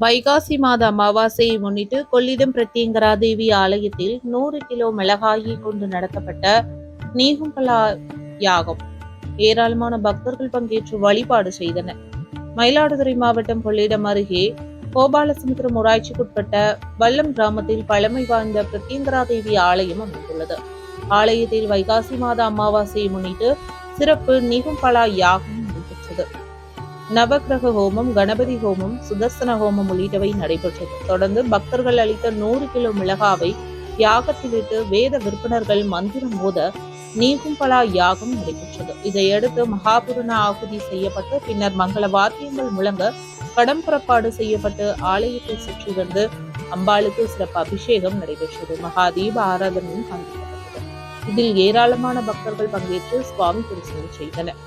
வைகாசி மாத அமாவாசையை முன்னிட்டு கொள்ளிடம் பிரத்யங்கரா தேவி ஆலயத்தில் 100 கிலோ மிளகாயை கொண்டு நடத்தப்பட்ட நீகும்பலா யாகம். ஏராளமான பக்தர்கள் பங்கேற்று வழிபாடு செய்தனர். மயிலாடுதுறை மாவட்டம் கொள்ளிடம் அருகே கோபாலசமுத்திரம் ஊராட்சிக்குட்பட்ட வல்லம் கிராமத்தில் பழமை வாய்ந்த பிரத்யங்கரா தேவி ஆலயம் அமைந்துள்ளது. ஆலயத்தில் வைகாசி மாத அமாவாசையை முன்னிட்டு சிறப்பு நீகும்பலா யாகம் நடைபெற்றது. நவக்கிரக ஹோமம், கணபதி ஹோமம், சுதர்சன ஹோமம் உள்ளிட்டவை நடைபெற்றது. தொடர்ந்து பக்தர்கள் அளித்த 100 கிலோ மிளகாவை யாகத்திலிட்டு வேத விற்பனர்கள் மந்திரம் மோத நீகும்பலா யாகம் நடைபெற்றது. இதையடுத்து மகாபுராண ஆகுதி செய்யப்பட்டு பின்னர் மங்கள வாத்தியங்கள் முழங்க படம் புறப்பாடு செய்யப்பட்டு ஆலயத்தை சுற்றி வந்து அம்பாளுக்கு சிறப்பு அபிஷேகம் நடைபெற்றது. மகாதீப ஆராதனையும் காண்பிக்கப்பட்டது. இதில் ஏராளமான பக்தர்கள் பங்கேற்று சுவாமி தரிசனம் செய்தனர்.